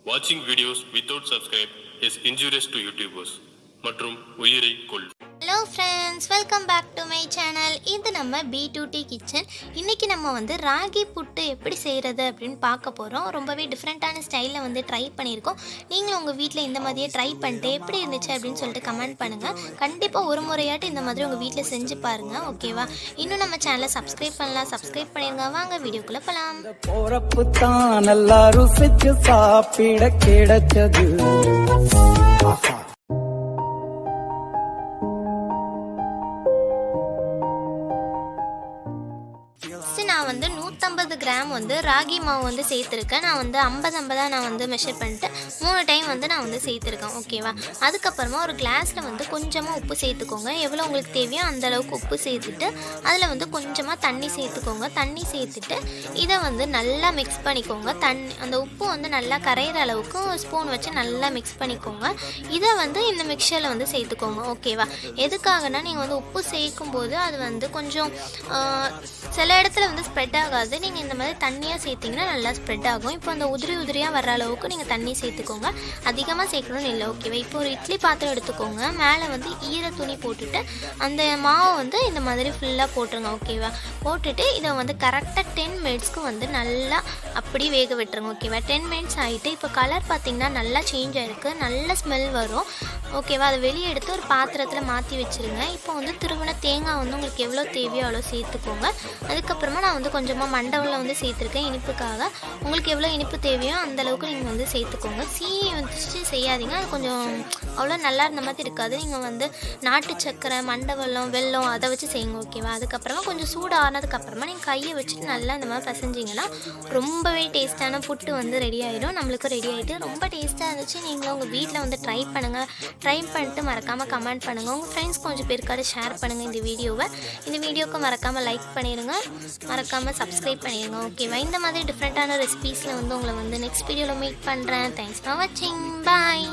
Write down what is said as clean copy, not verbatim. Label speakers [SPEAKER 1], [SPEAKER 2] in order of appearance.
[SPEAKER 1] Watching videos without subscribe is injurious to YouTubers மற்றும் உயிரை கொல்.
[SPEAKER 2] Hello friends, welcome back to my channel. இது நம்ம B2T கிச்சன். இன்றைக்கி நம்ம வந்து ராகி புட்டு எப்படி செய்கிறது அப்படின்னு பார்க்க போகிறோம். ரொம்பவே டிஃப்ரெண்ட்டான ஸ்டைலில் வந்து ட்ரை பண்ணியிருக்கோம். நீங்களும் உங்கள் வீட்டில் இந்த மாதிரியே ட்ரை பண்ணிட்டு எப்படி இருந்துச்சு அப்படின்னு சொல்லிட்டு கமெண்ட் பண்ணுங்கள். கண்டிப்பாக ஒரு முறையாட்டு இந்த மாதிரி உங்கள் வீட்டில் செஞ்சு பாருங்கள், ஓகேவா? இன்னும் நம்ம சேனலை சப்ஸ்கிரைப் பண்ணலாம், சப்ஸ்கிரைப் பண்ணிடுங்க. வாங்க வீடியோக்குள்ளே போகலாம்.
[SPEAKER 3] போறப்பு தான் நல்லா ருசிச்சு சாப்பிட கிடைச்சது.
[SPEAKER 2] நான் வந்து 150 கிராம் வந்து ராகி மாவு வந்து சேர்த்துருக்கேன். நான் வந்து 50 நான் வந்து மெஷர் பண்ணிட்டு 3 டைம் வந்து நான் வந்து சேர்த்துருக்கேன், ஓகேவா? அதுக்கப்புறமா ஒரு கிளாஸில் வந்து கொஞ்சமாக உப்பு சேர்த்துக்கோங்க. எவ்வளோ உங்களுக்கு தேவையோ அந்த அளவுக்கு உப்பு சேர்த்துட்டு அதில் வந்து கொஞ்சமாக தண்ணி சேர்த்துக்கோங்க. தண்ணி சேர்த்துட்டு இதை வந்து நல்லா மிக்ஸ் பண்ணிக்கோங்க. அந்த உப்பு வந்து நல்லா கரையிற அளவுக்கு ஸ்பூன் வச்சு நல்லா மிக்ஸ் பண்ணிக்கோங்க. இதை வந்து இந்த மிக்சரில் வந்து சேர்த்துக்கோங்க, ஓகேவா? எதுக்காகனா நீங்கள் வந்து உப்பு சேர்க்கும்போது அது வந்து கொஞ்சம் சில இடத்துல வந்து ஸ்ப்ரெட் ஆகாது. நீங்கள் இந்த மாதிரி தண்ணியாக சேர்த்திங்கன்னா நல்லா ஸ்ப்ரெட் ஆகும். இப்போ அந்த உதிரியாக வர அளவுக்கு நீங்கள் தண்ணி சேர்த்துக்கோங்க. அதிகமாக சேர்க்கணும்னு இல்லை, ஓகேவா? இப்போ ஒரு இட்லி பாத்திரம் எடுத்துக்கோங்க. மேலே வந்து ஈர துணி போட்டுட்டு அந்த மாவை வந்து இந்த மாதிரி ஃபுல்லாக போட்டுருங்க, ஓகேவா? போட்டுட்டு இதை வந்து கரெக்டாக 10 மினிட்ஸ்க்கு வந்து நல்லா அப்படி வேக விட்டுருங்க, ஓகேவா? 10 மினிட்ஸ் ஆகிட்டு இப்போ கலர் பார்த்திங்கன்னா நல்லா சேஞ்ச் ஆகிருக்கு, நல்ல ஸ்மெல் வரும், ஓகேவா? அதை வெளியே எடுத்து ஒரு பாத்திரத்தில் மாற்றி வச்சுருங்க. இப்போ வந்து திருவின தேங்காய் வந்து உங்களுக்கு எவ்வளோ தேவையோ அவ்வளோ சேர்த்துக்கோங்க. அதுக்கப்புறமா நான் வந்து கொஞ்சமாக மண்டவெல்லம் வந்து சேர்த்துருக்கேன் இனிப்புக்காக. உங்களுக்கு எவ்வளோ இனிப்பு தேவையோ அந்தளவுக்கு நீங்கள் வந்து சேர்த்துக்கோங்க. சீனி வந்துச்சு செய்யாதீங்க, அது கொஞ்சம் அவ்வளோ நல்லா இருந்த மாதிரி இருக்காது. நீங்கள் வந்து நாட்டு சக்கரை, மண்டவெல்லம், வெல்லம் அதை வச்சு செய்யுங்க, ஓகேவா? அதுக்கப்புறமா கொஞ்சம் சூடு ஆனதுக்கப்புறமா நீங்கள் கையை வச்சுட்டு நல்லா இந்த மாதிரி பசைஞ்சிங்கன்னா ரொம்பவே டேஸ்ட்டான புட்டு வந்து ரெடி ஆகிடும். நம்மளுக்கும் ரெடி ஆகிட்டு ரொம்ப டேஸ்ட்டாக இருந்துச்சு. நீங்களும் உங்கள் வீட்டில் வந்து ட்ரை பண்ணுங்கள். ட்ரை பண்ணிட்டு மறக்காமல் கமெண்ட் பண்ணுங்கள். உங்கள் ஃப்ரெண்ட்ஸ் கொஞ்சம் பேருக்காவது ஷேர் பண்ணுங்கள் இந்த வீடியோவை. இந்த வீடியோவுக்கு மறக்காமல் லைக் பண்ணிடுங்க, மறக்காமல் சப்ஸ்கிரைப் பண்ணிடுங்க, ஓகேவா? இந்த மாதிரி டிஃப்ரெண்ட்டான ரெசிபீஸில் வந்து உங்களை வந்து நெக்ஸ்ட் வீடியோவில் மீட் பண்ணுறேன். தேங்க்ஸ் ஃபார் வாட்சிங், பாய்.